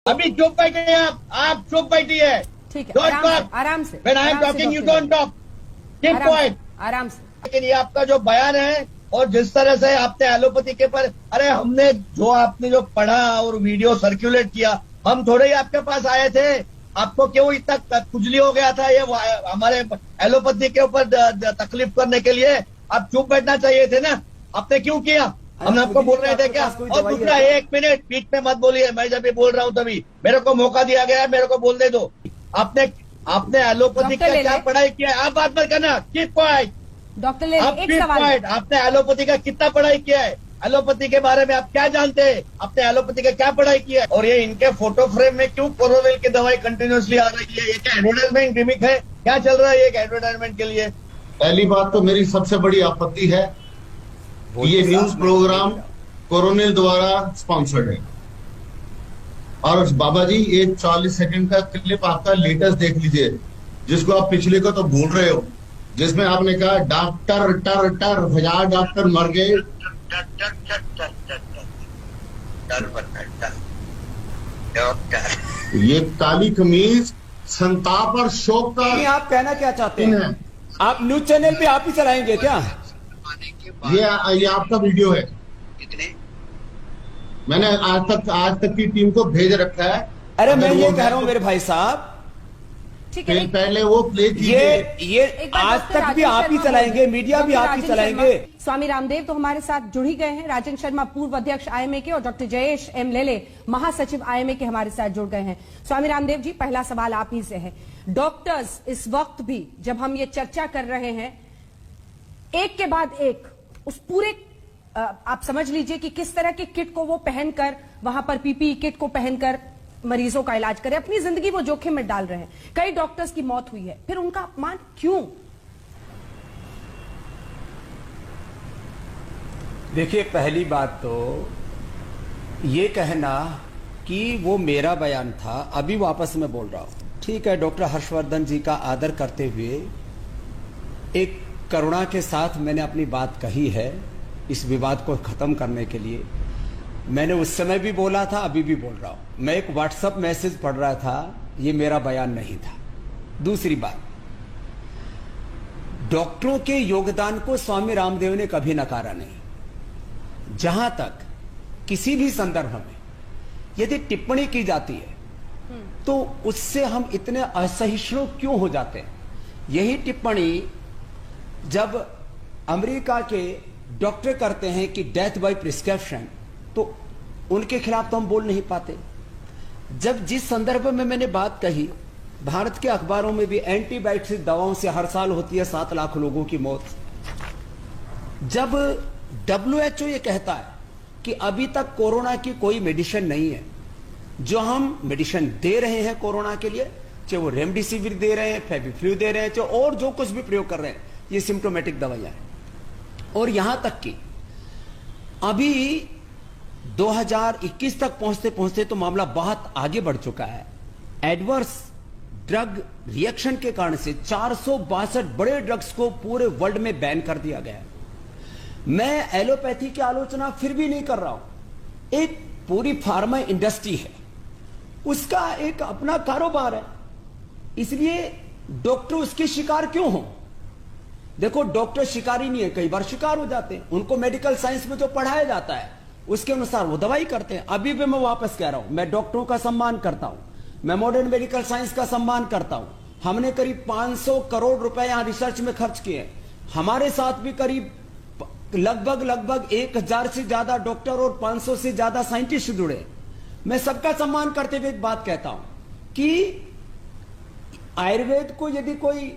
अभी चुप बैठे आप चुप बैठी है। ठीक है, Don't talk. आराम से When I am आराम से talking, you doctor don't talk. Keep quiet. आराम से। लेकिन ये आपका जो बयान है और जिस तरह से आपने एलोपैथी के पर, अरे हमने आपने जो पढ़ा और वीडियो सर्कुलेट किया, हम थोड़े ही आपके पास आए थे। आपको क्यों इतना खुजली हो गया था ये हमारे एलोपैथी के ऊपर तकलीफ करने के लिए? आप चुप बैठना चाहिए थे ना, आपने क्यों किया? हम आपको बोल रहे थे क्या? और दूसरा, 1 मिनट बीच में मत बोलिए, मैं जब भी बोल रहा हूँ तभी मेरे को मौका दिया गया है, मेरे को बोलने दो। आपने एलोपैथी का क्या पढ़ाई किया है? आप बात मत करना, कीप क्वाइट। डॉक्टर ले आप एक कीप सवाल क्वाइट। आपने एलोपैथी का कितना पढ़ाई किया है? एलोपैथी के बारे में आप क्या जानते हैं? आपने एलोपैथी का क्या पढ़ाई किया है? और ये इनके फोटो फ्रेम में क्यों कोरोनिल की दवाई कंटिन्यूअसली आ रही है? ये क्या एडवर्टाइजमेंट गिमिक है? क्या चल रहा है ये एडवर्टाइजमेंट के लिए? पहली बात तो मेरी सबसे बड़ी आपत्ति है ये न्यूज प्रोग्राम कोरोनिल द्वारा स्पॉन्सर्ड है। और बाबा जी ये 40 सेकंड का क्लिप आपका लेटेस्ट देख लीजिए, जिसको आप पिछले को तो भूल रहे हो, जिसमें आपने कहा डॉक्टर टर टर 1000 डॉक्टर मर गए। ये काली कमीज संताप और शोक का। आप कहना क्या चाहते हैं? आप न्यूज चैनल पे आप ही चलाएंगे क्या? ये आपका वीडियो है। कितने? मैंने आज तक की टीम को भेज रखा है। अरे मैं ये कह रहा हूं मेरे भाई साहब, ठीक है, पहले वो प्ले कीजिए। ये आज तक भी आप ही चलाएंगे, मीडिया भी आप ही चलाएंगे। स्वामी रामदेव तो हमारे साथ जुड़ ही गए हैं। राजन शर्मा पूर्व अध्यक्ष आईएमए के और डॉक्टर जयेश एम लेले महासचिव आईएमए के हमारे साथ जुड़ गए हैं। स्वामी रामदेव जी, पहला सवाल आप ही से है। डॉक्टर्स इस वक्त भी जब हम ये चर्चा कर रहे हैं, एक के बाद एक उस पूरे आप समझ लीजिए कि किस तरह के किट को वो पहनकर वहां पर पीपीई किट को पहनकर मरीजों का इलाज करें, अपनी जिंदगी वो जोखिम में डाल रहे हैं। कई डॉक्टर्स की मौत हुई है, फिर उनका अपमान क्यों? देखिए, पहली बात तो ये कहना कि वो मेरा बयान था, अभी वापस मैं बोल रहा हूं। ठीक है, डॉक्टर हर्षवर्धन जी का आदर करते हुए एक करुणा के साथ मैंने अपनी बात कही है इस विवाद को खत्म करने के लिए। मैंने उस समय भी बोला था, अभी भी बोल रहा हूं। मैं एक व्हाट्सएप मैसेज पढ़ रहा था, ये मेरा बयान नहीं था। दूसरी बात, डॉक्टरों के योगदान को स्वामी रामदेव ने कभी नकारा नहीं। जहां तक किसी भी संदर्भ में यदि टिप्पणी की जाती है तो उससे हम इतने असहिष्णु क्यों हो जाते हैं? यही टिप्पणी जब अमेरिका के डॉक्टर करते हैं कि डेथ बाय प्रिस्क्रिप्शन, तो उनके खिलाफ तो हम बोल नहीं पाते। जब जिस संदर्भ में मैंने बात कही, भारत के अखबारों में भी एंटीबायोटिक दवाओं से हर साल होती है 7 लाख लोगों की मौत। जब WHO ये कहता है कि अभी तक कोरोना की कोई मेडिसिन नहीं है, जो हम मेडिसिन दे रहे हैं कोरोना के लिए, चाहे वो रेमडेसिविर दे रहे हैं, फेविफ्लू दे रहे हैं, चाहे और जो कुछ भी प्रयोग कर रहे हैं, ये सिम्टोमेटिक दवाइयां हैं। और यहां तक कि अभी 2021 तक पहुंचते पहुंचते तो मामला बहुत आगे बढ़ चुका है। एडवर्स ड्रग रिएक्शन के कारण से 462 बड़े ड्रग्स को पूरे वर्ल्ड में बैन कर दिया गया है। मैं एलोपैथी की आलोचना फिर भी नहीं कर रहा हूं। एक पूरी फार्मा इंडस्ट्री है, उसका एक अपना कारोबार है, इसलिए डॉक्टर उसके शिकार क्यों हो? देखो, डॉक्टर शिकारी नहीं है, कई बार शिकार हो जाते हैं। उनको मेडिकल साइंस में जो पढ़ाया जाता है उसके अनुसार वो दवाई करते हैं। अभी भी मैं वापस कह रहा हूं, मैं डॉक्टरों का सम्मान करता हूं, मैं मॉडर्न मेडिकल साइंस का सम्मान करता हूं। हमने करीब 500 करोड़ रुपए यहां रिसर्च में खर्च किए। हमारे साथ भी करीब लगभग 1000 से ज्यादा डॉक्टर और 500 से ज्यादा साइंटिस्ट जुड़े। मैं सबका सम्मान करते हुए एक बात कहता हूं कि आयुर्वेद को यदि कोई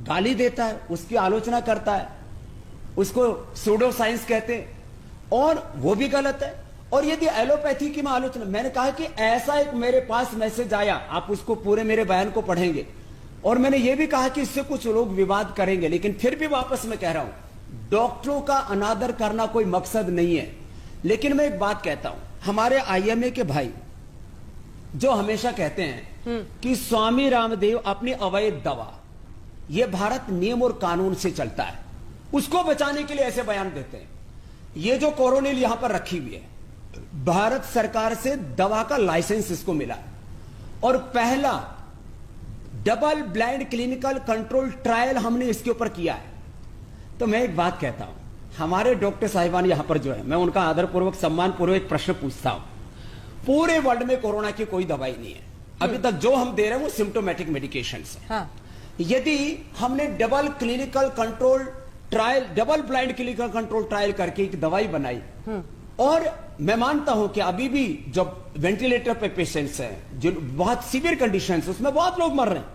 गाली देता है, उसकी आलोचना करता है, उसको सूडो साइंस कहते हैं, और वो भी गलत है। और यदि एलोपैथी की मैं आलोचना, मैंने कहा कि ऐसा एक मेरे पास मैसेज आया, आप उसको पूरे मेरे बयान को पढ़ेंगे, और मैंने ये भी कहा कि इससे कुछ लोग विवाद करेंगे, लेकिन फिर भी वापस मैं कह रहा हूं, डॉक्टरों का अनादर करना कोई मकसद नहीं है। लेकिन मैं एक बात कहता हूं, हमारे आईएमए के भाई जो हमेशा कहते हैं कि स्वामी रामदेव अपनी अवैध दवा, यह भारत नियम और कानून से चलता है, उसको बचाने के लिए ऐसे बयान देते हैं। ये जो कोरोनिल यहां पर रखी हुई है, भारत सरकार से दवा का लाइसेंस इसको मिला और पहला double blind clinical control trial हमने इसके ऊपर किया है। तो मैं एक बात कहता हूं, हमारे डॉक्टर साहिबान यहां पर जो है, मैं उनका आदरपूर्वक सम्मानपूर्वक एक प्रश्न पूछता हूं। पूरे वर्ल्ड में कोरोना की कोई दवाई नहीं है अभी तक, जो हम दे रहे हैं वो सिम्टोमेटिक मेडिकेशन है। हाँ। यदि हमने double clinical control trial, double blind clinical control trial करके एक दवाई बनाई, और मैं मानता हूं कि अभी भी जब वेंटिलेटर पे पेशेंट्स हैं, जो बहुत सीवियर कंडीशन है, उसमें बहुत लोग मर रहे हैं,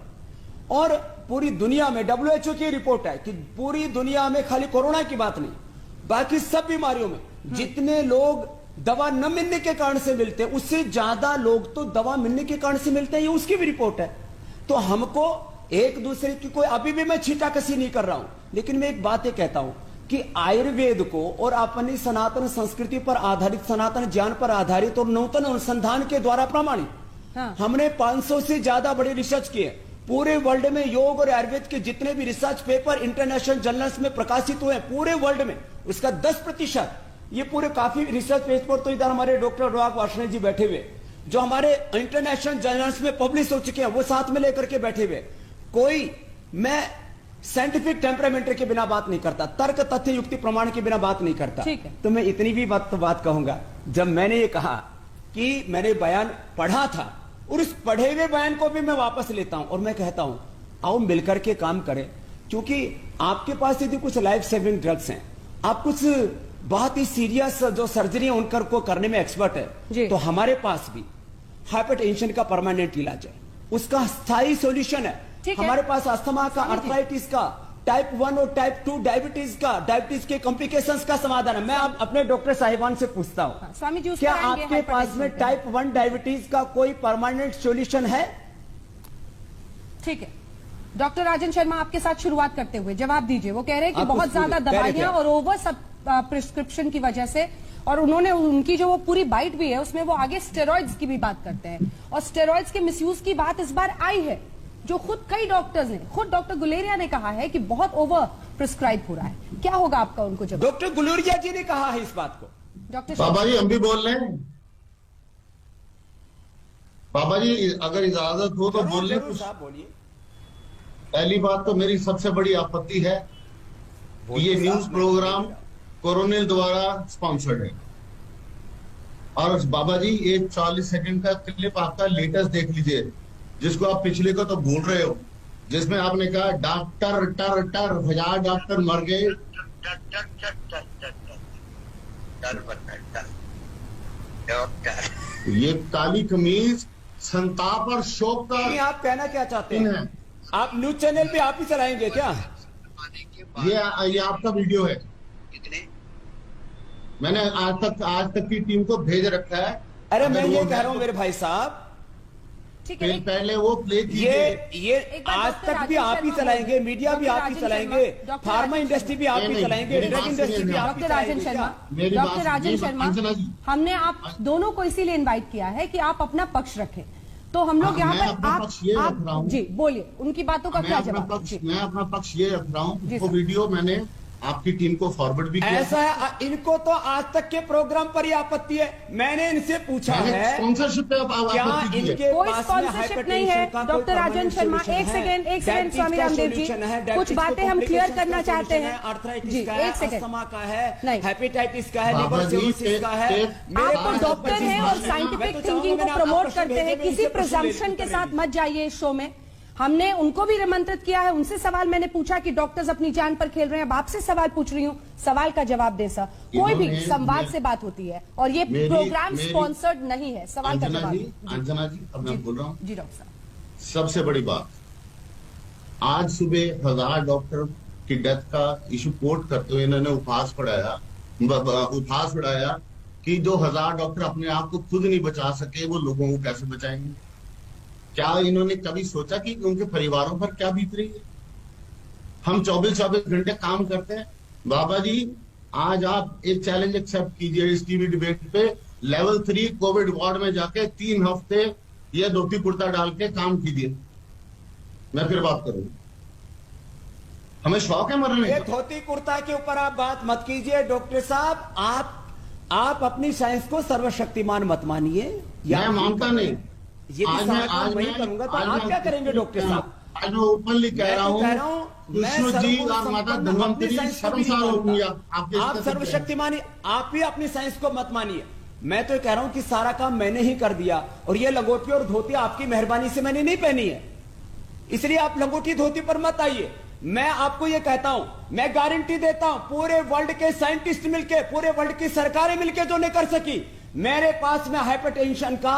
और पूरी दुनिया में WHO की रिपोर्ट है कि पूरी दुनिया में खाली कोरोना की बात नहीं, बाकी सब बीमारियों में जितने लोग दवा न मिलने के कारण से मिलते हैं, उससे ज्यादा लोग तो दवा मिलने के कारण से मिलते हैं, ये उसकी भी रिपोर्ट है। तो हमको एक दूसरे की कोई, अभी भी मैं छींटाकशी नहीं कर रहा हूं, लेकिन मैं एक बात ये कहता हूं कि आयुर्वेद को और अपनी सनातन संस्कृति पर आधारित, सनातन ज्ञान पर आधारित और नूतन अनुसंधान के द्वारा प्रमाणित, हाँ। हमने 500 से ज्यादा बड़े रिसर्च किए पूरे वर्ल्ड में। योग और आयुर्वेद के जितने भी रिसर्च पेपर इंटरनेशनल जर्नल्स में प्रकाशित हुए पूरे वर्ल्ड में, उसका 10% ये पूरे काफी रिसर्च पेपर, तो इधर हमारे डॉक्टर अनुराग वार्ष्णेय जी बैठे हुए, जो हमारे इंटरनेशनल जर्नल्स में पब्लिश हो चुके हैं, वो साथ में लेकर के बैठे हुए। कोई, मैं साइंटिफिक टेम्परामेंट के बिना बात नहीं करता, तर्क तथ्य युक्ति प्रमाण के बिना बात नहीं करता। ठीक है। तो मैं इतनी भी बात कहूंगा, जब मैंने ये कहा कि मैंने बयान पढ़ा था और उस पढ़े हुए बयान को भी मैं वापस लेता हूं और मैं कहता हूं आओ मिलकर के काम करें, क्योंकि आपके पास यदि कुछ लाइफ सेविंग ड्रग्स हैं, आप कुछ बहुत ही सीरियस जो सर्जरी है उनकर को करने में एक्सपर्ट है, तो हमारे पास भी हाइपरटेंशन का परमानेंट इलाज है, उसका स्थायी सॉल्यूशन है। हमारे पास अस्थमा का, आर्थराइटिस का, टाइप 1 और टाइप 2 डायबिटीज का, डायबिटीज के कॉम्प्लिकेशंस का समाधान है। मैं अब अपने डॉक्टर साहिबान से पूछता हूं, स्वामी जी, क्या आपके पास में टाइप 1 डायबिटीज का कोई परमानेंट सॉल्यूशन है? ठीक है, डॉक्टर राजन शर्मा आपके साथ शुरुआत करते हुए जवाब दीजिए। वो कह रहे हैं कि बहुत ज्यादा दवाइयां और ओवर सब प्रिस्क्रिप्शन की वजह से, और उन्होंने उनकी जो वो पूरी बाइट भी है उसमें वो आगे स्टेरॉइड्स की भी बात करते हैं, और स्टेरॉइड्स के मिसयूज की बात इस बार आई है, जो खुद कई डॉक्टर्स ने, खुद डॉक्टर गुलेरिया ने कहा है कि बहुत ओवर प्रिस्क्राइब हो रहा है। क्या होगा आपका उनको जवाब? डॉक्टर गुलेरिया जी ने कहा है इस बात को। डॉक्टर बाबा जी, हम भी बोल रहे हैं। बाबा जी, अगर इजाजत हो तो बोल लें कुछ। बोलिए। पहली बात तो मेरी सबसे बड़ी आपत्ति है, ये न्यूज प्रोग्राम कोरोनिल द्वारा स्पॉन्सर्ड है। और बाबा जी, ये 40 सेकंड का क्लिप आपका लेटेस्ट देख लीजिए, जिसको आप पिछले को तो भूल रहे हो, जिसमें आपने कहा डॉक्टर टर टर 1000 डॉक्टर मर गए। ये काली कमीज संताप और शोक का। आप कहना क्या चाहते हैं? आप न्यूज चैनल पे आप ही चलाएंगे क्या? ये आपका वीडियो है, मैंने आज तक की टीम को भेज रखा है। अरे मैं ये कह रहा हूं मेरे भाई साहब, पहले वो प्ले ये आज तक भी आप ही चलाएंगे, मीडिया भी आप ही चलाएंगे, फार्मा इंडस्ट्री भी आप ही चलाएंगे, ड्रग इंडस्ट्री भी आप ही चलाएंगे। डॉक्टर राजन शर्मा, हमने आप दोनों को इसीलिए इनवाइट किया है कि आप अपना पक्ष रखें, तो हम लोग यहाँ पर आप जी बोलिए, उनकी बातों का क्या जवाब? मैं अपना पक्ष ये रख रहा हूँ, वो वीडियो मैंने आपकी टीम को फॉरवर्ड भी किया। ऐसा है, इनको तो आज तक के प्रोग्राम पर ही आपत्ति है। मैंने इनसे पूछा है स्पॉन्सरशिप पे क्या इनके कोई स्पॉन्सरशिप नहीं है। डॉक्टर राजन शर्मा, एक सेकेंड स्वामी रामदेव जी, कुछ बातें हम क्लियर करना चाहते हैं। आर्थराइटिस का है, अस्थमा का है, नहीं, हेपेटाइटिस का है, लिवर सिरोसिस का है। आप डॉक्टर हैं और साइंटिफिक थिंकिंग को प्रमोट करते हैं, किसी प्रिजम्पशन के साथ मत जाइए इस शो में। हमने उनको भी निमंत्रित किया है, उनसे सवाल मैंने पूछा कि डॉक्टर्स अपनी जान पर खेल रहे हैं, अब आपसे सवाल पूछ रही हूँ, सवाल का जवाब दे सर। कोई भी संवाद से बात होती है और ये प्रोग्राम स्पॉन्सर्ड नहीं है। सवाल का जवाब। अंजना जी, अब मैं बोल रहा हूँ जी डॉक्टर साहब। सबसे बड़ी बात, आज सुबह 1000 डॉक्टर की डेथ का इशू कोर्ट करते हुए इन्होंने उपहास पढ़ाया कि जो 1000 डॉक्टर अपने आप को खुद नहीं बचा सके, वो लोगों को कैसे बचाएंगे। क्या इन्होंने कभी सोचा कि उनके परिवारों पर क्या बीत रही है? हम 24 घंटे काम करते हैं। बाबा जी, आज आप एक चैलेंज एक्सेप्ट कीजिए इस टीवी डिबेट पे, लेवल 3 कोविड वार्ड में जाके 3 हफ्ते ये धोती कुर्ता डाल के काम कीजिए, मैं फिर बात करूंगा। हमें शौक है मरने का। धोती कुर्ता के ऊपर आप बात मत कीजिए डॉक्टर साहब। आप अपनी साइंस को सर्वशक्तिमान मत मानिए। मैं मानता नहीं। ये भी सारा काम मैं करूंगा तो आप क्या करेंगे डॉक्टर साहब? आज मैं ओपनली कह रहा हूँ, विष्णु जी और माता धन्वंतरी शर्मसार होंगी आप सर्वशक्तिमान, आप भी अपनी साइंस को मत मानिए। मैं तो कह रहा हूं कि सारा काम मैंने ही कर दिया, और ये लंगोटी और धोती आपकी मेहरबानी से मैंने नहीं पहनी है, इसलिए आप लंगोटी धोती पर मत आइए। मैं आपको ये कहता हूं, मैं गारंटी देता हूं, पूरे वर्ल्ड के साइंटिस्ट मिलके, पूरे वर्ल्ड की सरकारें मिलके जो नहीं कर सकी, मेरे पास में हाइपरटेंशन का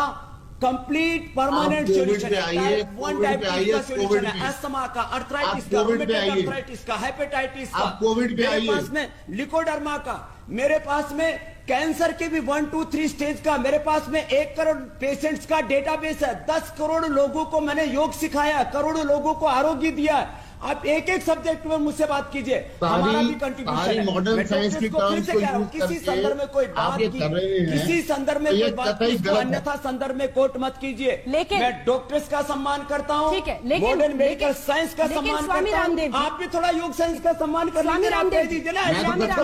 कंप्लीट परमानेंट सोल्यूशन है, टाइप 1 डायबिटीज का सोल्यूशन है, अस्थमा का, अर्थराइटिस का, अर्थराइटिस का, हेपेटाइटिस का, मेरे पास में लिकोडर्मा का, मेरे पास में कैंसर के भी 1, 2, 3 स्टेज का, मेरे पास में 1 करोड़ पेशेंट्स का डेटाबेस है, 10 करोड़ लोगों को मैंने योग सिखाया, करोड़ों लोगों को आरोग्य दिया। आप एक एक सब्जेक्ट में मुझसे बात कीजिए, हमारा भी कंट्रीब्यूशन है। मॉडर्न साइंस की टर्म्स को यूज किसी संदर्भ में कोई बात की, किसी संदर्भ में कोई बात की, अन्यथा संदर्भ में कोट मत कीजिए। लेकिन मैं डॉक्टर्स का सम्मान करता हूँ, ठीक है, लेकिन मॉडर्न मेडिकल साइंस का सम्मान करता हूँ, आप भी थोड़ा योग साइंस का सम्मान कर लीजिए।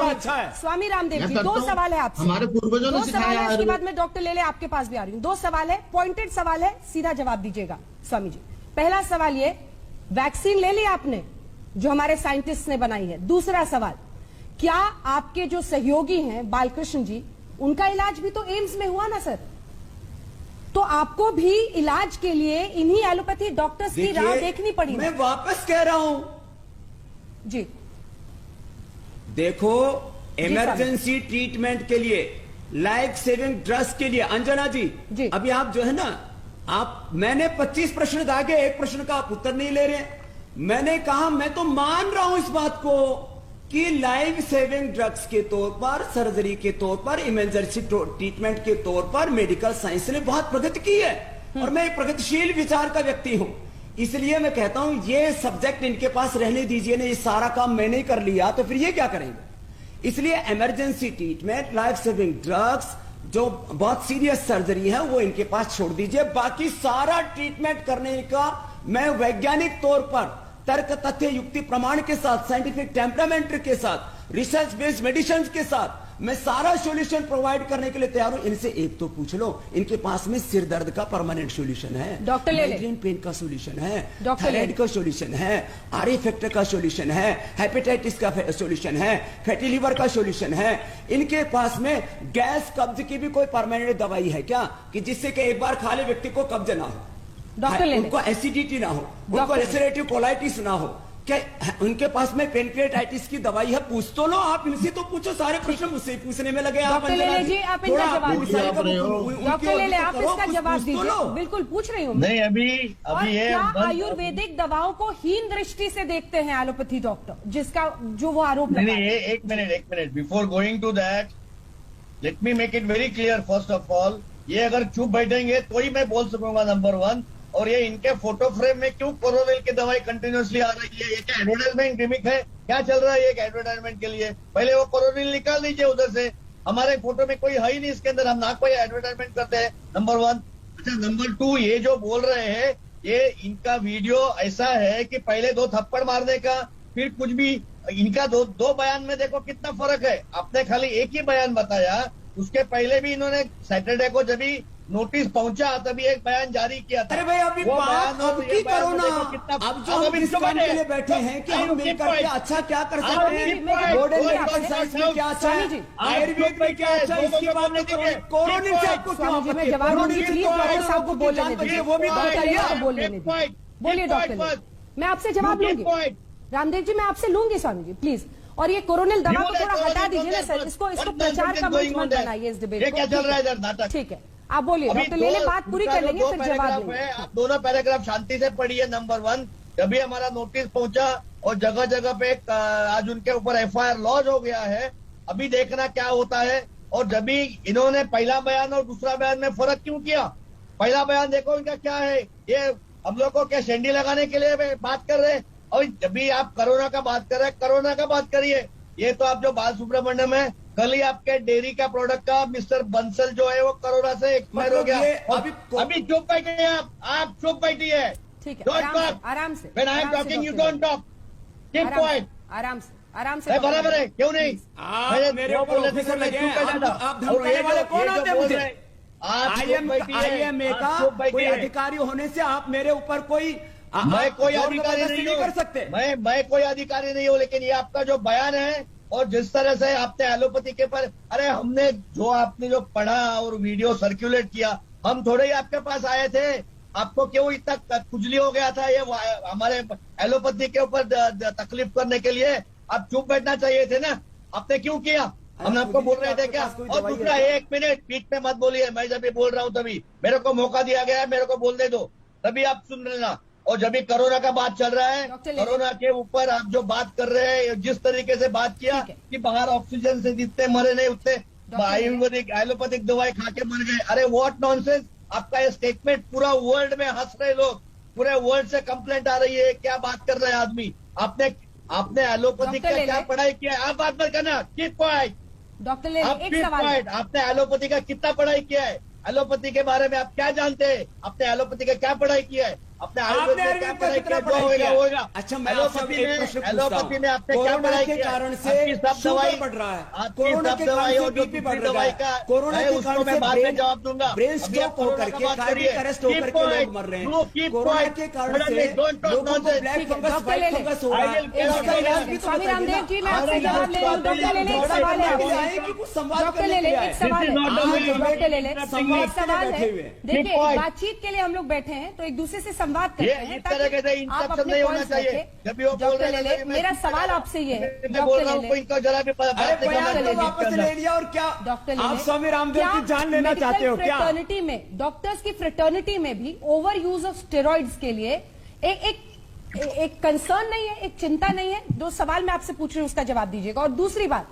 अच्छा है। स्वामी रामदेव जी, 2 सवाल है आपसे, हमारे पूर्वजों ने सिखाया। इसके बाद मैं डॉक्टर लेले आपके पास भी आ रही हूँ। 2 सवाल है, पॉइंटेड सवाल है, सीधा जवाब दीजिएगा स्वामी जी। पहला सवाल ये, वैक्सीन ले ली आपने जो हमारे साइंटिस्ट ने बनाई है? दूसरा सवाल, क्या आपके जो सहयोगी हैं बालकृष्ण जी, उनका इलाज भी तो एम्स में हुआ ना सर? तो आपको भी इलाज के लिए इन्हीं एलोपैथी डॉक्टर्स की राह देखनी पड़ी। मैं वापस कह रहा हूं जी, देखो, इमरजेंसी ट्रीटमेंट के लिए, लाइफ सेविंग ड्रग्स के लिए, अंजना जी, अभी आप जो है ना, मैंने 25 प्रश्न दागे, एक प्रश्न का आप उत्तर नहीं ले रहे। मैंने कहा, मैं तो मान रहा हूं इस बात को कि लाइफ सेविंग ड्रग्स के तौर पर, सर्जरी के तौर पर, इमरजेंसी ट्रीटमेंट के तौर पर मेडिकल साइंस ने बहुत प्रगति की है, और मैं एक प्रगतिशील विचार का व्यक्ति हूं। इसलिए मैं कहता हूं, ये सब्जेक्ट इनके पास रहने दीजिए ना, ये सारा काम मैंने कर लिया तो फिर ये क्या करेंगे? इसलिए emergency treatment, life saving drugs, जो बहुत सीरियस सर्जरी है, वो इनके पास छोड़ दीजिए। बाकी सारा ट्रीटमेंट करने का मैं वैज्ञानिक तौर पर, तर्क तथ्य युक्ति प्रमाण के साथ, साइंटिफिक टेम्परामेंट के साथ, रिसर्च बेस्ड मेडिसिन के साथ मैं सारा सॉल्यूशन प्रोवाइड करने के लिए तैयार हूं। इनसे एक तो पूछ लो, इनके पास में सिर दर्द का परमानेंट सॉल्यूशन है, डॉक्टर माइग्रेन पेन का सॉल्यूशन है, थायराइड का सॉल्यूशन है, आरए फैक्टर का सॉल्यूशन है, हेपेटाइटिस का सॉल्यूशन है, फैटी लिवर का सॉल्यूशन है। इनके पास में गैस कब्ज की भी कोई परमानेंट दवाई है क्या, कि जिससे कि एक बार खा ले व्यक्ति को कब्ज ना हो, उनको एसिडिटी ना हो, उनको अल्सरेटिव कोलाइटिस ना हो? क्या उनके पास में पेनक्रियाटाइटिस की दवाई है? पूछ तो लो, आप इनसे तो पूछो, सारे प्रश्न मुझसे पूछने में लगे। डॉक्टर लेले जी, आप इनका जवाब दीजिए। डॉक्टर लेले, आप इसका जवाब दीजिए। बिल्कुल पूछ रही हूँ नहीं, अभी ये क्या आयुर्वेदिक दवाओं को हीन दृष्टि से देखते हैं एलोपैथी डॉक्टर, जिसका जो वो आरोप नहीं, एक minute before going to that, let me make it very clear. First of all, ये अगर चुप बैठेंगे तो ही मैं बोल सकूंगा, नंबर 1। और ये इनके फोटो फ्रेम में क्यों कोरोनिल की दवाई कंटिन्यूसली आ रही है? ये क्या एडवर्टाइजमेंट गिमिक है? क्या चल रहा है एक एडवर्टाइजमेंट के लिए? पहले वो कोरोनिल निकाल दीजिए उधर से, हमारे फोटो में कोई है ही नहीं इसके अंदर, हम ना कोई एडवर्टाइजमेंट करते हैं, नंबर 1। अच्छा, नंबर 2, ये जो बोल रहे हैं, ये इनका वीडियो ऐसा है कि पहले 2 थप्पड़ मारने का, फिर कुछ भी, इनका दो बयान में देखो कितना फर्क है। आपने खाली एक ही बयान बताया, उसके पहले भी इन्होंने सैटरडे को जब भी नोटिस पहुंचा तभी एक बयान जारी किया था। अरे भाई, अभी बात अब की करो ना, अब जो हम इस काम के लिए बैठे हैं कि हम मिलकर के अच्छा क्या कर सकते हैं, मॉडर्न मेडिकल साइंस में क्या अच्छा है, आयुर्वेद में क्या अच्छा है, इसकी बात नहीं करो। कोरोनिल से आपको क्यों मैं जवाब दूंगी, प्लीज डॉक्टर साहब को बोलने दीजिए, वो भी बोलिए डॉक्टर, मैं आपसे जवाब लूंगी। रामदेव जी, मैं आपसे लूंगी स्वामी जी, प्लीज। और ये कोरोनिल दवा को थोड़ा हटा दीजिए ना सर, इसको प्रचार का मंच मत बनाइए इस डिबेट को। क्या चल रहा है इधर नाटक? ठीक है, आप बोलिए डॉक्टर लेले, बात पूरी कर लेंगे फिर जवाब देंगे। आप दोनों पैराग्राफ शांति से पढ़िए। नंबर 1, जब भी हमारा नोटिस पहुंचा और जगह जगह पे आज उनके ऊपर एफआईआर लॉन्च हो गया है, अभी देखना क्या होता है। और जब भी इन्होंने पहला बयान और दूसरा बयान में फर्क क्यों किया? पहला बयान देखो इनका क्या है, ये हम लोग को क्या शेंडी लगाने के लिए बात कर रहे हैं, और जब भी आप कोरोना का बात कर रहे हैं, कोरोना का बात करिए। ये तो आप जो बाल सुब्रमण्यम है, कल ही आपके डेयरी का प्रोडक्ट का मिस्टर बंसल जो है वो कोरोना से एक्सपायर हो गया। अभी चुप बैठे आप चुप बैठिए। ठीक है, आराम से। When I am talking, you don't talk. Keep quiet. आराम से। आराम से। नहीं, बराबर है, क्यों नहीं? आप मेरे ऊपर ऑफिसर लगे हैं, आप धमकाने वाले कौन आते हैं मुझे? IMA का कोई अधिकारी होने से आप मेरे ऊपर कोई मैं कोई अधिकारी नहीं कर सकते। मैं कोई अधिकारी नहीं हूँ, लेकिन ये आपका जो बयान है और जिस तरह से आपने एलोपैथी के पर, अरे हमने आपने जो पढ़ा और वीडियो सर्कुलेट किया, हम थोड़े ही आपके पास आए थे। आपको क्यों इतना खुजली हो गया था ये हमारे एलोपैथी के ऊपर तकलीफ करने के लिए? आप चुप बैठना चाहिए थे ना, आपने क्यों किया? हम आपको बोल रहे थे क्या? और दूसरा, 1 मिनट बीच में मत बोलिए, मैं जब भी बोल रहा हूँ तभी मेरे को मौका दिया गया है, मेरे को बोलने दो, तभी आप सुन लेना। और जब भी कोरोना का बात चल रहा है, कोरोना के ऊपर आप जो बात कर रहे हैं, जिस तरीके से बात किया कि बाहर ऑक्सीजन से जितने मरे नहीं उतने आयुर्वेदिक एलोपैथिक दवाई खा के मर गए, अरे व्हाट नॉनसेंस! आपका ये स्टेटमेंट पूरा वर्ल्ड में हंस रहे लोग, पूरे वर्ल्ड से कंप्लेंट आ रही है, क्या बात कर रहे हैं आदमी? आपने एलोपैथी का क्या पढ़ाई किया है? आप बात मत करना, कीप क्वाइट। डॉक्टर ले एक सवाल, आपने एलोपैथी का कितना पढ़ाई किया है? एलोपैथी के बारे में आप क्या जानते हैं? आपने एलोपैथी का क्या पढ़ाई किया है? अपने आयुर्वेद में क्या पढ़ाई किया? जो होगा। अच्छा, मैं एलोपैथी में आपने क्या पढ़ाई के किया? कारण से सब दवाई बढ़ रहा है, आपकी सब दवाई और जो दवाई का कोरोना के कारण मैं बाद में जवाब दूंगा। ब्रेन स्ट्रोक होकर के, कार्डियक अरेस्ट होकर के लोग मर रहे हैं। कोरोना के कारण से लोगों को ब्लैक फंगस, व्हाइट फंगस हो रहा है। इसका इलाज भी तो स्वामी रामदेव जी, मैं आपसे जवाब ले रहा हूँ। डॉक्टर ले ले, एक सवाल है आपसे। डॉक्टर ले ले, एक सवाल है। डॉक्टर ले ले, एक सवाल है। देखिए, बातचीत के लिए हम लोग बैठे हैं, तो एक दूसरे से संवाद करते हैं। तरह के इंस्ट्रक्शन नहीं होना चाहिए। जब भी वो बोल रहे हैं, मेरा सवाल आपसे ये है, मैं बोल रहा हूँ इनको जरा भी वापस ले लिया और क्या डॉक्टर आप स्वामी रामदेव की जान लेना चाहते हो क्या? फ्रेटर्निटी में, डॉक्टर्स की फ्रेटर्निटी में भी ओवर यूज ऑफ स्टेरॉइड्स के लिए एक कंसर्न नहीं है, एक चिंता नहीं है? जो सवाल मैं आपसे पूछ रही हूँ उसका जवाब दीजिएगा। और दूसरी बात,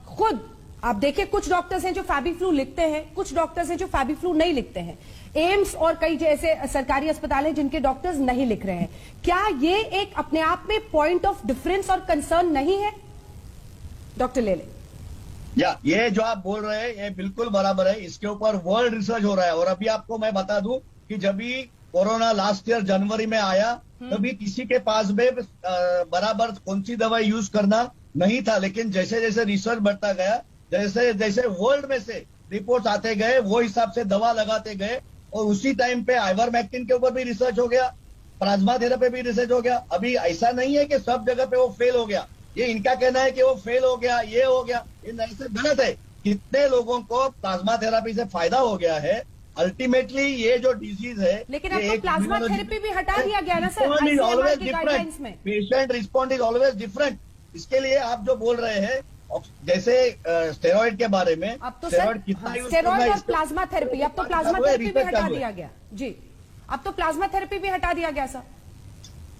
खुद आप देखिए, कुछ डॉक्टर्स हैं जो फैबीफ्लू लिखते हैं, कुछ डॉक्टर्स हैं जो फैबीफ्लू नहीं लिखते हैं। एम्स और कई जैसे सरकारी अस्पताल हैं जिनके डॉक्टर्स नहीं लिख रहे हैं। क्या ये एक अपने आप में पॉइंट ऑफ डिफरेंस और कंसर्न नहीं है? डॉक्टर ले ले। ये जो आप बोल रहे हैं ये बिल्कुल बराबर है, इसके ऊपर वर्ल्ड रिसर्च हो रहा है। और अभी आपको मैं बता दूं कि जब भी कोरोना लास्ट ईयर जनवरी में आया, तभी किसी के पास में बराबर कौन सी दवाई यूज करना नहीं था। लेकिन जैसे जैसे रिसर्च बढ़ता गया, जैसे जैसे वर्ल्ड में से रिपोर्ट आते गए, वो हिसाब से दवा लगाते गए। और उसी टाइम पे आइवरमेक्टिन के ऊपर भी रिसर्च हो गया, प्लाज्मा थेरेपी भी रिसर्च हो गया। अभी ऐसा नहीं है कि सब जगह पे वो फेल हो गया। ये इनका कहना है कि वो फेल हो गया, ये हो गया, ये नहीं से गलत है। कितने लोगों को प्लाज्मा थेरेपी से फायदा हो गया है। अल्टीमेटली ये जो डिजीज है, लेकिन अब तो प्लाज्मा थेरेपी भी हटा दिया गया ना सर, ICMR की गाइडलाइंस में। Patient respond is always different. इसके लिए आप जो बोल रहे हैं, जैसे स्टेरॉइड के बारे में, अब तो स्टेरॉइड और प्लाज्मा थेरेपी, अब तो प्लाज्मा थेरेपी भी हटा दिया गया जी। अब तो प्लाज्मा थेरेपी भी हटा दिया गया सर।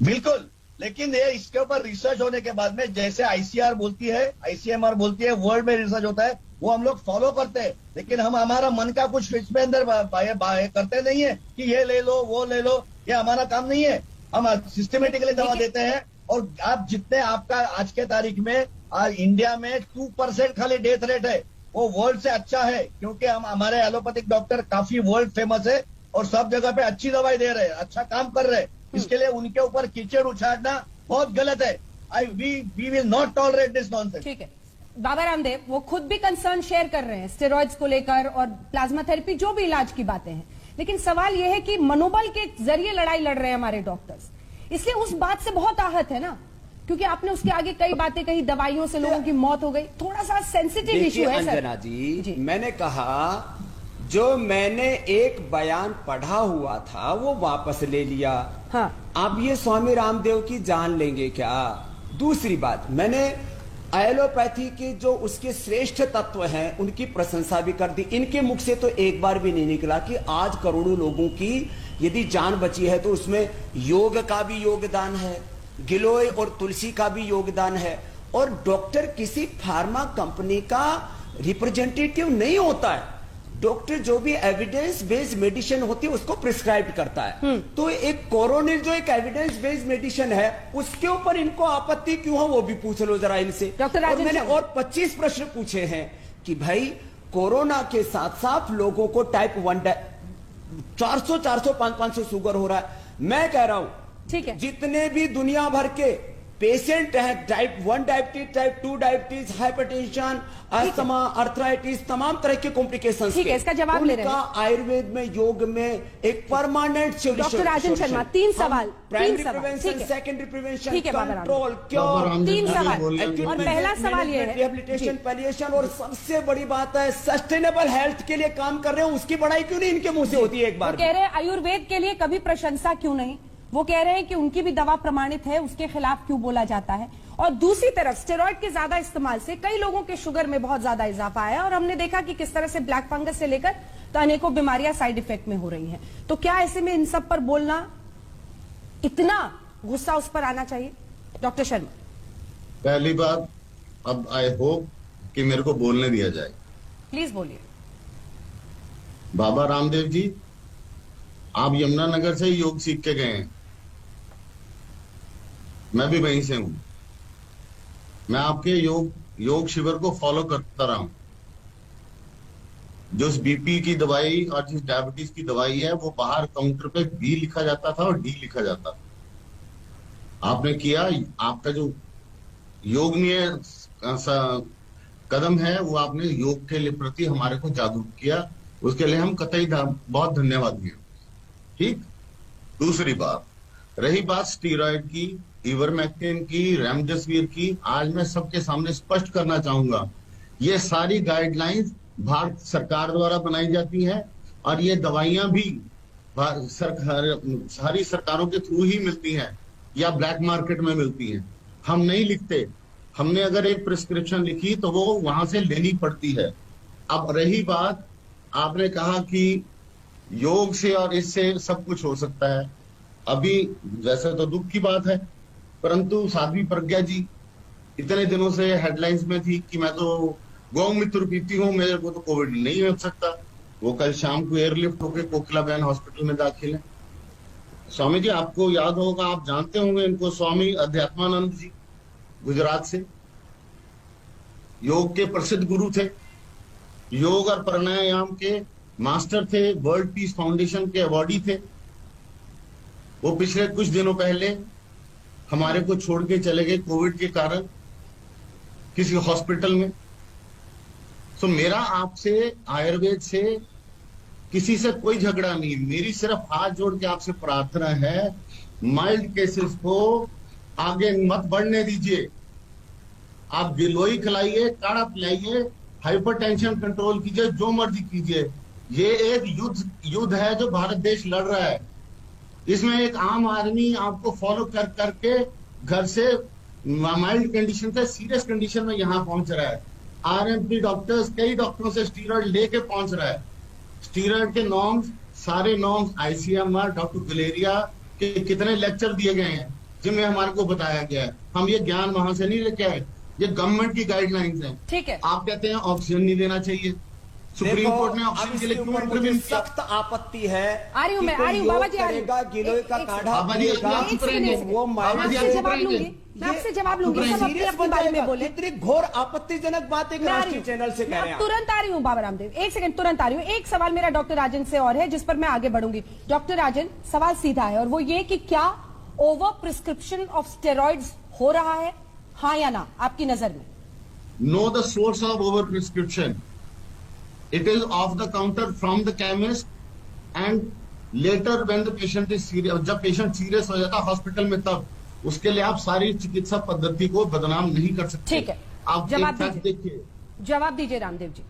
बिल्कुल, लेकिन ये इसके ऊपर रिसर्च होने के बाद में, जैसे ICR बोलती है, ICMR बोलती है, वर्ल्ड में रिसर्च होता है, वो हम लोग फॉलो करते हैं। लेकिन हम हमारा मन का कुछ इसमें अंदर करते नहीं है कि ये ले लो वो ले लो, ये हमारा काम नहीं है। हम सिस्टमेटिकली दवा देते हैं। और आप जितने आपका आज के तारीख में आज इंडिया में 2% खाली डेथ रेट है, वो वर्ल्ड से अच्छा है। क्योंकि हम हमारे एलोपैथिक डॉक्टर काफी वर्ल्ड फेमस है और सब जगह पे अच्छी दवाई दे रहे हैं, अच्छा काम कर रहे हैं। इसके लिए उनके ऊपर कीचड़ उछाड़ना बहुत गलत है। We will not tolerate this nonsense. ठीक है, बाबा रामदेव वो खुद भी कंसर्न शेयर कर रहे हैं स्टेरॉइड्स को लेकर और प्लाज्मा थेरेपी, जो भी इलाज की बातें हैं। लेकिन सवाल यह है कि मनोबल के जरिए लड़ाई लड़ रहे हैं हमारे डॉक्टर्स, इसलिए उस बात से बहुत आहत है ना, क्योंकि आपने उसके आगे कई बातें कही, दवाइयों से लोगों की मौत हो गई, थोड़ा सा सेंसिटिव इशू है सर। अंजना जी, मैंने कहा जो मैंने एक बयान पढ़ा हुआ था वो वापस ले लिया। हाँ। आप ये स्वामी रामदेव की जान लेंगे क्या? दूसरी बात, मैंने एलोपैथी के जो उसके श्रेष्ठ तत्व हैं उनकी प्रशंसा भी कर दी। इनके मुख से तो एक बार भी नहीं निकला कि आज करोड़ों लोगों की यदि जान बची है तो उसमें योग का भी योगदान है, गिलोय और तुलसी का भी योगदान है। और डॉक्टर किसी फार्मा कंपनी का रिप्रेजेंटेटिव नहीं होता है। डॉक्टर जो भी एविडेंस बेस्ड मेडिसिन होती है उसको प्रिस्क्राइब करता है। तो एक कोरोनिल जो एक एविडेंस बेस्ड मेडिसिन है उसके ऊपर इनको आपत्ति क्यों है वो भी पूछ लो जरा इनसे। और मैंने और 25 प्रश्न पूछे हैं कि भाई कोरोना के साथ साथ लोगों को टाइप 1 400 500 शुगर हो रहा है। मैं कह रहा हूं ठीक है, जितने भी दुनिया भर के पेशेंट है type 1 diabetes, type 2 diabetes, hypertension, asthma, arthritis, तमाम तरह के कॉम्प्लिकेशंस। ठीक है, इसका जवाब ले रहे हैं। आयुर्वेद में, योग में एक permanent solution. Doctor Rajan Sharma, 3 सवाल। प्राइमरी प्रिवेंशन, सेकेंडरी प्रिवेंशन, ठीक है, कंट्रोल, क्योर, 3 सवाल। और पहला सवाल ये है, रिहेबिलिटेशन, पैलिएशन, और सबसे बड़ी बात है सस्टेनेबल हेल्थ के लिए काम कर रहे हो, उसकी बड़ाई क्यों नहीं इनके मुंह से होती है एक बार? कह रहे हैं आयुर्वेद के लिए कभी प्रशंसा क्यों नहीं? वो कह रहे हैं कि उनकी भी दवा प्रमाणित है, उसके खिलाफ क्यों बोला जाता है? और दूसरी तरफ स्टेरॉइड के ज्यादा इस्तेमाल से कई लोगों के शुगर में बहुत ज्यादा इजाफा आया और हमने देखा कि किस तरह से ब्लैक फंगस से लेकर तो अनेकों बीमारियां साइड इफेक्ट में हो रही हैं। तो क्या ऐसे में इन सब पर बोलना, इतना गुस्सा उस पर आना चाहिए? डॉक्टर शर्मा, पहली बात, अब आई होप कि मेरे को बोलने दिया जाए। प्लीज बोलिए। बाबा रामदेव जी, आप यमुनानगर से योग सीख के गए हैं, मैं भी वहीं से हूं। मैं आपके योग शिविर को फॉलो करता रहा हूं। जो बीपी की दवाई और जिस डायबिटीज की दवाई है वो बाहर काउंटर पे बी लिखा जाता था और डी लिखा जाता था। आपने किया, आपका जो योगनीय कदम है वो आपने योग के लिए प्रति हमारे को जागरूक किया, उसके लिए हम कतई बहुत धन्यवाद हैं। ठीक। दूसरी बात, रही बात स्टीरॉयड की, इवरमेक्टिन की, रेमडेसिविर की, आज मैं सबके सामने स्पष्ट करना चाहूंगा, ये सारी गाइडलाइंस भारत सरकार द्वारा बनाई जाती है और ये दवाइयां भी सारी सरकारों के थ्रू ही मिलती हैं या ब्लैक मार्केट में मिलती हैं। हम नहीं लिखते, हमने अगर एक प्रिस्क्रिप्शन लिखी तो वो वहां से लेनी पड़ती है। अब रही बात, आपने कहा कि योग से और इससे सब कुछ हो सकता है। अभी वैसे तो दुख की बात है, परंतु साध्वी प्रज्ञा जी इतने दिनों से हेडलाइंस में थी कि मैं तो गौमूत्र पीती हूँ, मेरे को तो कोविड नहीं हो सकता। वो कल शाम को एयरलिफ्ट होकर कोकिलाबेन हॉस्पिटल में दाखिल है। स्वामी जी, आपको याद होगा, आप जानते होंगे इनको, स्वामी अध्यात्मानंद जी, गुजरात से, योग के प्रसिद्ध गुरु थे, योग और प्राणायाम के मास्टर थे, वर्ल्ड पीस फाउंडेशन के अवॉर्डी थे। वो पिछले कुछ दिनों पहले हमारे को छोड़ के चले गए कोविड के कारण किसी हॉस्पिटल में। तो मेरा आपसे, आयुर्वेद से किसी से कोई झगड़ा नहीं, मेरी सिर्फ हाथ जोड़ के आपसे प्रार्थना है, माइल्ड केसेस को आगे मत बढ़ने दीजिए। आप गिलोई खिलाइए, काढ़ा पिलाइए, हाइपरटेंशन कंट्रोल कीजिए, जो मर्जी कीजिए। ये एक युद्ध है जो भारत देश लड़ रहा है। इसमें एक आम आदमी आपको फॉलो करके घर से माइल्ड कंडीशन से सीरियस कंडीशन में यहां पहुंच रहा है। आरएमपी डॉक्टर्स कई डॉक्टरों से स्टीरॉइड लेके पहुंच रहा है। स्टीरॉइड के नॉर्म्स, सारे नॉर्म्स आईसीएमआर, डॉक्टर गुलेरिया के कितने लेक्चर दिए गए हैं जिनमें हमारे को बताया गया है। हम ये ज्ञान वहां से नहीं लेके आए, ये गवर्नमेंट की गाइडलाइंस हैं। ठीक है, आप कहते हैं ऑक्सीजन नहीं देना चाहिए, सुप्रीम कोर्ट ने ऑक्सीजन के लिए क्यों इंटरव्यू किया? सख्त आपत्ति है। आ रही हूं मैं, बाबा जी, गिलोय का काढ़ा बाबा जी, वो आपसे जवाब लूंगी, मैं आपसे जवाब लूंगी, सब अपने अपने बारे में बोले। इतनी घोर आपत्तिजनक बात है राष्ट्रीय चैनल से कह रहे हैं। तुरंत आ रही हूँ बाबा रामदेव, एक सेकंड, तुरंत आ रही हूँ। एक सवाल मेरा डॉक्टर राजन से और है जिस पर मैं आगे बढ़ूंगी। डॉक्टर राजन, सवाल सीधा है और वो ये कि क्या ओवर प्रिस्क्रिप्शन ऑफ स्टेरॉइड्स हो रहा है, हाँ या ना, आपकी नजर में? Know the source of over prescription. It is off the counter from the chemist and later when the patient is serious, जब पेशेंट सीरियस हो जाता है हॉस्पिटल में, तब उसके लिए आप सारी चिकित्सा पद्धति को बदनाम नहीं कर सकते। ठीक है, आप जवाब देखिए, जवाब दीजिए रामदेव जी।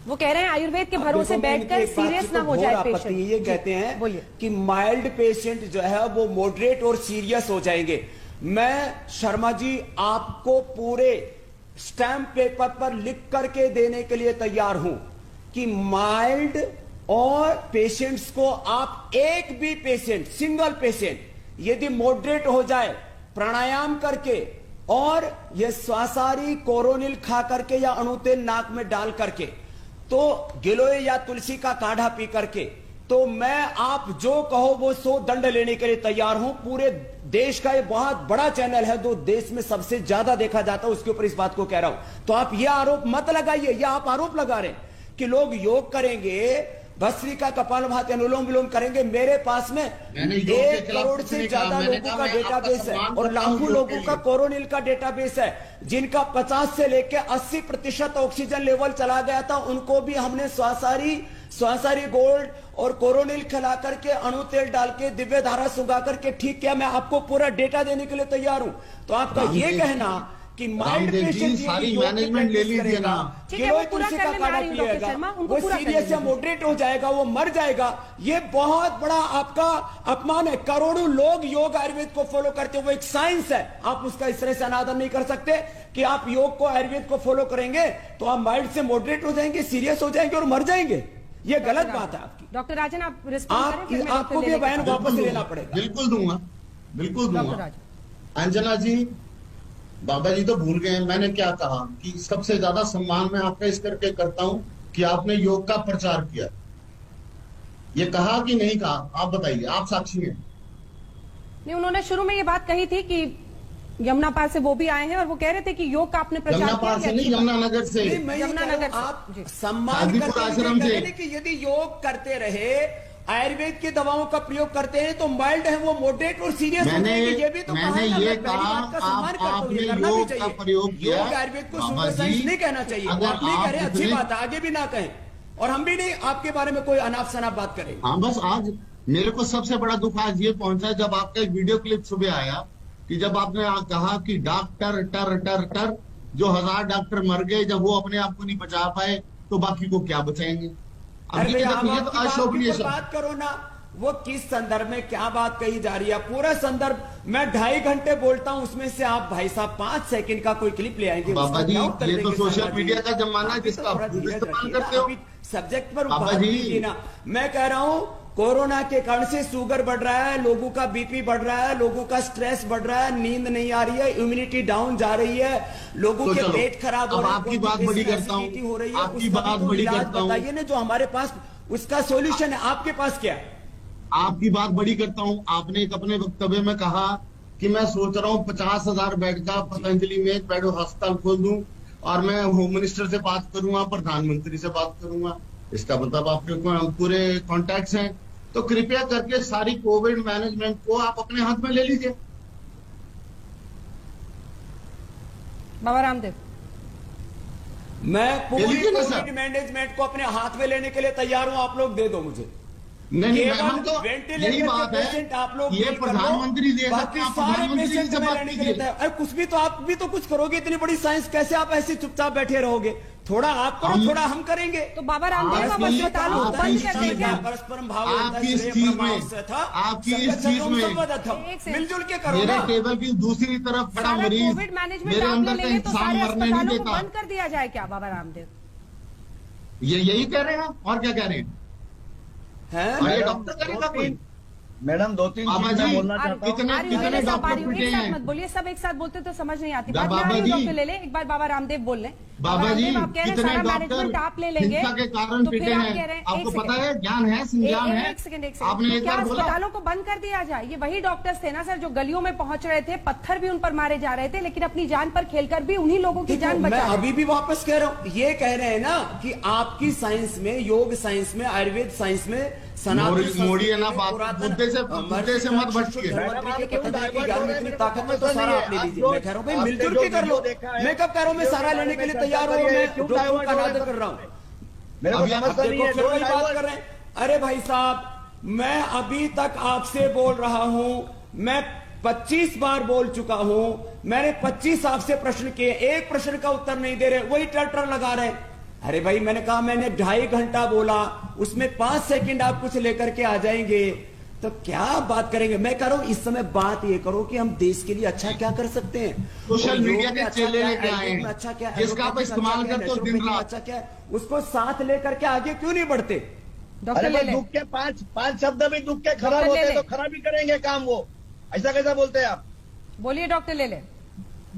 वो कह रहे हैं आयुर्वेद के भरोसे बैठकर सीरियस ना हो जाए पेशेंट। ये कहते हैं कि माइल्ड पेशेंट जो है वो मॉडरेट और सीरियस हो जाएंगे। मैं शर्मा जी आपको पूरे स्टैम्प पेपर पर लिख करके देने के लिए तैयार हूं कि माइल्ड और पेशेंट्स को आप एक भी पेशेंट, सिंगल पेशेंट यदि मॉडरेट हो जाए प्राणायाम करके और ये स्वासारी कोरोनिल खा करके या अणुतेल नाक में डाल करके, तो गिलोय या तुलसी का काढ़ा पी करके, तो मैं आप जो कहो वो 100 दंड लेने के लिए तैयार हूं। पूरे देश का ये बहुत बड़ा चैनल है जो देश में सबसे ज्यादा देखा जाता है, उसके ऊपर इस बात को कह रहा हूं। तो आप ये आरोप मत लगाइए, ये आप आरोप लगा रहे हैं कि लोग योग करेंगे, भस्त्रिका, कपालभाति, अनुलोम विलोम करेंगे। मेरे पास में मैंने योग के 1 खिलाफ करोड़ कुछ से नहीं कहा। ज्यादा मैंने लोगों कहा का मैं आपका डेटाबेस है सम्मान और करता हूं लाखों योग लोगों के का लिए। कोरोनिल का डेटाबेस है, जिनका 50 से लेकर 80% ऑक्सीजन लेवल चला गया था। उनको भी हमने स्वासारी गोल्ड और कोरोनिल खिला करके, अणु तेल डाल के, दिव्य धारा सुगा करके ठीक किया। मैं आपको पूरा डेटा देने के लिए तैयार हूं। तो आपका ये कहना कि माइल्ड रामदेव जी, पेशेंट सारी मैनेजमेंट ले लीजिए ना। ठीक है, वो पूरा करने में आ रही हूं डॉक्टर शर्मा, उनको वो पूरा सीरियस करने या मॉडरेट हो जाएगा, वो मर जाएगा। ये बहुत बड़ा आपका अपमान है। करोड़ों लोग योग आयुर्वेद को फॉलो करते हैं, वो एक साइंस है। आप उसका इस तरह से अनादर नहीं कर सकते कि आप योग को, आयुर्वेद को फॉलो करेंगे तो आप माइल्ड से मॉडरेट हो जाएंगे, सीरियस हो जाएंगे और मर जाएंगे। ये गलत बात है आपकी। डॉक्टर राजन, आप रिस्पॉन्ड करें, फिर मैं आपको डॉक्टर भी लेले बयान के पास- वापस लेना पड़ेगा। बिल्कुल दूंगा, बिल्कुल डॉक्टर दूंगा। राजन, अंजना जी, बाबा जी तो भूल गए मैंने क्या कहा कि सबसे ज्यादा सम्मान मैं आपका इस करके करता हूं कि आपने योग का प्रचार किया। ये कहा कि नहीं कहा, आप बताइए, आप साक्षी हैं। नहीं, उन्होंने शुरू में ये बात कही थी कि यमुना पार से वो भी आए हैं और वो कह रहे थे कि योग का आपने प्रचार यमुना किया। पार से नहीं, यमुनानगर से। नहीं, मैं ये कह रहा हूं, यमुनानगर से। आप जी। सम्मान हाजीपुर करते आश्रम हुए से। कह रहे कि यदि योग करते रहे, आयुर्वेद की दवाओं का प्रयोग करते हैं तो माइल्ड है, वो मॉडरेट और सीरियस हो मैंने जाएंगे। ये भी तो कहा मैंने है ना, ये मैं पहली कहा, बात का सम्मान करता हूं, ये आपने करना भी योग का चाहिए। प्रयोग किया। योग आयुर्वेद को बाबा सुपर साइंस जी, नहीं कहना चाहिए। अगर आप नहीं आप कह रहे, अच्छी इतने- बात है, आगे भी ना कहें और हम भी नहीं आपके बारे में कोई अनाप शनाप बात करें। हाँ, बस आज मेरे को सबसे बड़ा दुख आज ये पहुंचा जब आपका एक वीडियो क्लिप सुबह आया कि जब आपने कहा कि डॉक्टर टर टर टर, जो 1000 डॉक्टर मर गए, जब वो अपने आप को नहीं बचा पाए तो बाकी को क्या बचाएंगे। अब अरे ये भैया, आप तो आपकी अशोभनीय बात के ऊपर बात करो ना। वो किस संदर्भ में क्या बात कही जा रही है, पूरा संदर्भ मैं 2.5 घंटे बोलता हूं, उसमें से आप भाई साहब 5 सेकंड का कोई क्लिप ले आएंगे। बाबा उसका जी, क्या उत्तर ये तो देंगे सोशल शर्मा जी? मीडिया का जमाना है आप भी जिसका थोड़ा आप खुद धीरज इस्तेमाल रखिए ना, करते हो। अभी सब्जेक्ट पर बाबा बात जी। कीजिए ना। मैं कह रहा हूं कोरोना के कारण से शुगर बढ़ रहा है, लोगों का बीपी बढ़ रहा है, लोगों का स्ट्रेस बढ़ रहा है, नींद नहीं आ रही है, इम्यूनिटी डाउन जा रही है, लोगों तो के चलो, पेट खराब हो अब रहे हैं, आपकी बात बड़ी करता हूं, एसिडिटी हो रही है, आपकी उसका बात भी कोई बड़ी इलाज करता हूं। बताइए ना, जो हमारे पास उसका सॉल्यूशन है। आपके पास क्या है? आपकी बात बड़ी करता हूं। आपने एक अपने वक्तव्य में कहा कि मैं सोच रहा हूं 50,000 बेड का पतंजलि में एक बेड अस्पताल खोल दूं और मैं होम मिनिस्टर से बात करूंगा, प्रधानमंत्री से बात करूंगा। इसका मतलब आपके पूरे कॉन्टैक्ट्स हैं, तो कृपया करके सारी कोविड मैनेजमेंट को आप अपने हाथ में ले लीजिए। बाबा रामदेव, मैं पूरी लीजिए ना, सर। कोविड मैनेजमेंट को अपने हाथ में लेने के लिए तैयार हूं, आप लोग दे दो मुझे। नहीं, केवल हम तो वेंटिलेटर यही के बात पेशेंट आप है, लोग ये डील कर लो, प्रधानमंत्री दे सकते बाकी हैं, आप सारे प्रधानमंत्री जी पेशेंट से में बात लेने के लिए कीजिए। तैयार। अरे कुछ भी तो आप भी तो कुछ करोगे, इतनी बड़ी साइंस कैसे आप ऐसे चुपचाप बैठे रहोगे? थोड़ा आप करो, थोड़ा हम करेंगे। तो बाबा रामदेव अब आपकी- अस्पतालों को आपकी बंद कर चीज देंगे। में- परस्परम भाव आपकी इस चीज में- आपकी इस चीज में- एक से- मिलजुल के करो मेरे ना। टेबल की दूसरी तरफ बड़ा सारा मरीज कोविड मैनेजमेंट मेरे आप अंदर ले का लेंगे तो इंसान सारे मरने नहीं अस्पतालों को देता। बंद कर दिया जाए क्या बाबा रामदेव? ये यही कह रहे हैं और क्या कह रहे हैं? हैं? और ये मैडम, डॉक्टर करेगा कोई? मैडम 2-3 बाबा चीज मैं जी, बोलना आ- चाहता हूँ। कितने- आ रही हूँ, कितने मेरे साथ आ डॉक्टर रही हूँ, पिटे एक साथ हैं? मत बोलिए, सब एक साथ बोलते तो समझ नहीं आती। बाबा बाद में आ रही हूँ जी। डॉक्टर ले ले, एक बार बाबा रामदेव बोल लें। बाबा जी, रामदेव, आप कह रहे हैं कितने सारा मैनेजमेंट आप ले डॉक्टर लेंगे हिंसा के कारण तो पिटे फिर आप हैं? कह रहे हैं आपको एक पता सेकंड। है, ज्ञान है, संज्ञान है। एक सेकंड आपने एक क्या बार बोला अस्पतालों को बंद कर दिया जाए? ये वही डॉक्टर्स थे ना सर, जो गलियों में पहुंच रहे थे, पत्थर भी उन पर मारे जा रहे थे, लेकिन अपनी जान पर खेलकर भी उन्हीं लोगों की देखो, जान मैं बचा रहे थे। अभी भी वापस कह रहा हूं, ये कह रहे हैं ना कि आपकी साइंस में, योग साइंस में, आयुर्वेद साइंस में मोड़ी है ना बात, मुद्दे से मत भटकिए। इतनी ताकत में तो सारा आप ले लीजिए। मैं कह रहा हूँ भाई मिलजुल के कर लो। मैं कब कह रहा हूँ मैं सारा लेने के लिए तैयार हूँ, मैं डॉक्टरों का अनादर कर रहा हूँ। मेरे को अभी आप समझता नहीं देखो है, फिर वही क्यों बात डाइवर्ट कर रहे हैं। अरे भाई साहब, मैं अभी तक आपसे बोल रहा हूं, मैं 25 बार बोल चुका हूं, मैंने 25 आपसे प्रश्न किए, एक प्रश्न का उत्तर नहीं दे रहे, वही टर लगा रहे। अरे भाई मैंने कहा, मैंने 2.5 घंटा बोला, उसमें 5 सेकंड आप कुछ लेकर के आ जाएंगे तो क्या बात करेंगे? मैं कह रहा हूं इस समय बात ये करो कि हम देश के लिए अच्छा क्या कर सकते हैं। सोशल और मीडिया योग में के अच्छा चेले क्या है, लेके आए आयुर्वेद में हैं, अच्छा क्या है, जिसका आप एलोपैथिक इस्तेमाल अच्छा क्या है, करते हो दिन नेचुरोपैथिक रात। अच्छा क्या है, उसको साथ लेकर के आगे क्यों नहीं बढ़ते? डॉक्टर अरे ले भाई, ले। दुख के पांच शब्द भी दुख के खराब डॉक्टर होते ले हैं ले। तो खराब ही करेंगे काम वो। ऐसा कैसा बोलते हैं आप? बोलिए डॉक्टर ले ले।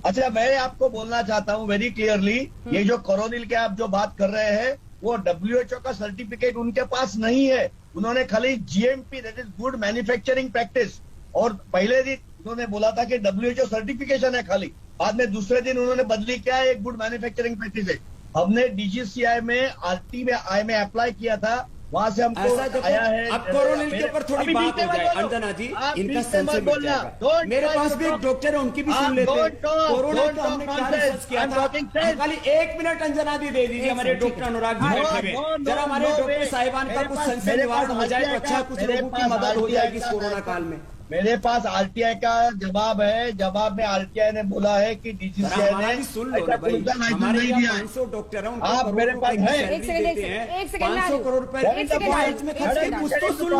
अच्छा, मैं आपको बोलना चाहता हूँ वेरी क्लियरली, ये जो कोरोनिल के आप जो बात कर रहे हैं, वो WHO का सर्टिफिकेट उनके पास नहीं है। उन्होंने खाली GMP, that is good manufacturing practice, और पहले दिन उन्होंने बोला था कि WHO सर्टिफिकेशन है खाली, बाद में दूसरे दिन उन्होंने बदली किया है, गुड मैन्युफैक्चरिंग प्रैक्टिस है। हमने DGCI में, RT में, आई में अप्लाई किया था वहां से हमको ऐसा देखो, आया है। अब कोरोनिल के ऊपर थोड़ी बात हो जाए अंजना जी, इनका संशय मिट जाएगा। मेरे पास भी एक डॉक्टर है, उनकी भी सुन लेते हैं। कोरोना का हमने क्या रिसर्च किया था, खाली 1 मिनट अंजना जी दे दीजिए, हमारे डॉक्टर अनुराग जी बैठे हुए, जरा हमारे डॉक्टर साहिबान का कुछ संशय निवारण हो जाए तो अच्छा, कुछ लोगों की मदद हो जाएगी इस कोरोना काल में। मेरे पास आरटीआई का जवाब है। जवाब में आरटीआई ने बोला है कि डीजीसीए ने सुन लो ना भाई, हमारे यहाँ 500 डॉक्टर हैं, आप मेरे पास है। एक सेकंड 500 करोड़ रुपए एक सेकंड में खर्च, कुछ तो सुन लो।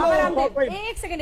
एक सेकंड